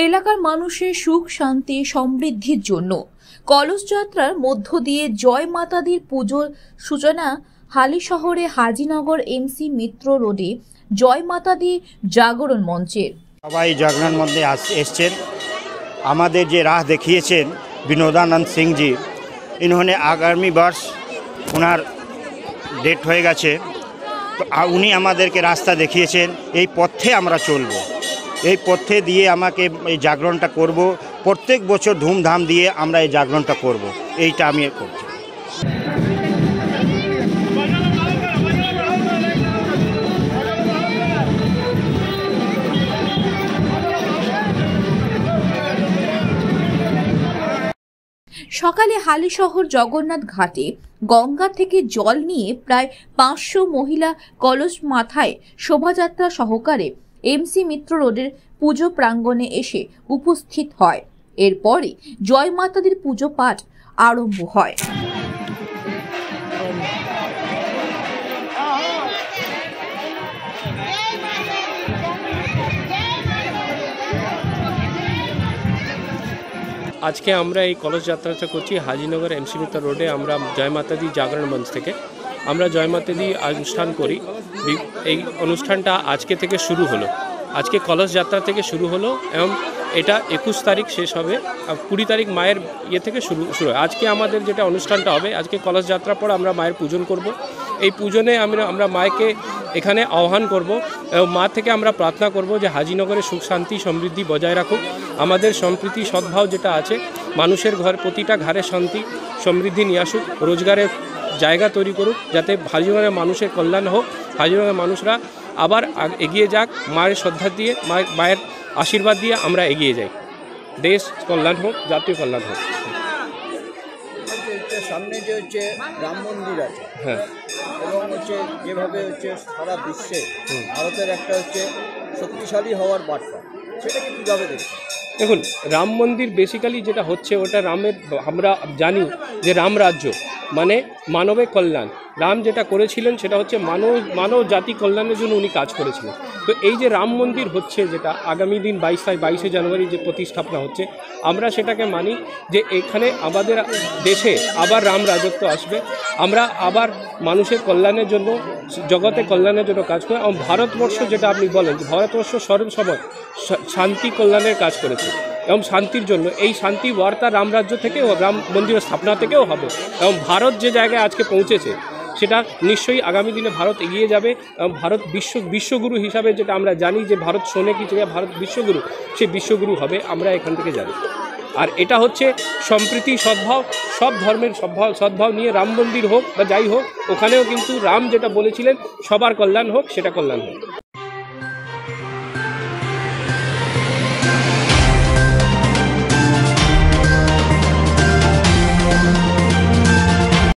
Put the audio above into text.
এলাকার মানুষের সুখ শান্তি সমৃদ্ধির জন্য কলস যাত্রার মধ্য দিয়ে জয় মাতাদির পুজোর সূচনা হালিশহরে হাজিনগর এমসি মিত্র রোডে জয় মাতাদি জাগরণ মঞ্চের। সবাই জাগরণ মধ্যে এসছেন। আমাদের যে রাহ দেখিয়েছেন বিনোदानंद सिंह जी, इन्होंने आगामी वर्ष ওনার ডেট হয়ে গেছে, তো উনি আমাদেরকে রাস্তা দেখিয়েছেন। এই পথে আমরা চলব, এই পথে দিয়ে আমাকে এই জাগরণটা করব। প্রত্যেক বছর ধুমধাম দিয়ে আমরা এই জাগরণটা করব, এইটা আমি করছি। সকালে হালিশহর জগন্নাথ ঘাটে গঙ্গা থেকে জল নিয়ে প্রায় 500 মহিলা কলস মাথায় শোভাযাত্রা সহকারে এমসি মিত্র রোডের পুজো প্রাঙ্গণে এসে উপস্থিত হয়। এরপরে জয় মাতাদির পুজো পাঠ আরম্ভ হয়। आज के আমরা এই কলস যাত্রাটা করছি হাজিনগর এমসি মিত্র রোডে। আমরা জয় মাতাদি জাগরণ মঞ্চ থেকে আমরা জয় মাতাদি অনুষ্ঠান করি। এই অনুষ্ঠানটা আজকে থেকে শুরু হলো, আজকে কলস যাত্রা থেকে শুরু হলো এবং এটা 21 তারিখ শেষ হবে। 20 তারিখ মায়ের থেকে শুরু হয়। আজকে আমাদের যেটা অনুষ্ঠানটা হবে, আজকে কলস যাত্রা পর আমরা মায়ের পূজন করব। এই পূজনে আমরা মাকে এখানে আহ্বান করব এবং মা থেকে আমরা প্রার্থনা করব যে হাজিনগরে সুখ শান্তি সমৃদ্ধি বজায় রাখুক। আমাদের সম্প্রীতি সদ্ভাব যেটা আছে, মানুষের ঘর প্রতিটা ঘরে শান্তি সমৃদ্ধি নিয়ে আসুক, রোজগারের জায়গা তৈরি করুক, যাতে হাজিনগরের মানুষের কল্যাণ হোক, হাজিনগরের মানুষরা আবার এগিয়ে যাক। মায়ের শ্রদ্ধা দিয়ে মায়ের আশীর্বাদ দিয়ে আমরা এগিয়ে যাই। দেশ কল্যাণ হোক, জাতীয় কল্যাণ হোক। সামনে যে হচ্ছে রাম মন্দির আছে, হ্যাঁ, এবং হচ্ছে যেভাবে হচ্ছে সারা বিশ্বে ভারতের একটা হচ্ছে শক্তিশালী হওয়ার বার্তা, সেটাকে কীভাবে দেখছেন? দেখুন, রাম মন্দির বেসিক্যালি যেটা হচ্ছে ওটা রামের, আমরা জানি যে রাম রাজ্য মানে মানবের কল্যাণ। রাম যেটা করেছিলেন সেটা হচ্ছে মানব জাতি কল্যাণের জন্য উনি কাজ করেছিলেন। তো এই যে রাম মন্দির হচ্ছে, যেটা আগামী দিন 22শে জানুয়ারি যে প্রতিস্থাপনা হচ্ছে, আমরা সেটাকে মানি যে এখানে আমাদের দেশে আবার রাম রাজত্ব আসবে। আমরা আবার মানুষের কল্যাণের জন্য, জগতে কল্যাণের জন্য কাজ করি। এবং ভারতবর্ষ যেটা আপনি বলেন, ভারতবর্ষ সর্বসময় শান্তি কল্যাণের কাজ করেছে এবং শান্তির জন্য এই শান্তি বার্তা রাম রাজ্য থেকেও, রাম মন্দিরের স্থাপনা থেকেও হবে। এবং ভারত যে জায়গায় আজকে পৌঁছেছে সেটা নিশ্চয়ই আগামী দিনে ভারত এগিয়ে যাবে এবং ভারত বিশ্বগুরু হিসাবে, যেটা আমরা জানি যে ভারত শোনে কি জায়গায় ভারত বিশ্বগুরু, সেই বিশ্বগুরু হবে। আমরা এখান থেকে জানি। আর এটা হচ্ছে সম্প্রীতি সদ্ভাব, সব ধর্মের সদ্ভাব নিয়ে রাম মন্দির হোক বা যাই হোক, ওখানেও কিন্তু রাম যেটা বলেছিলেন সবার কল্যাণ হোক, সেটা কল্যাণ হোক।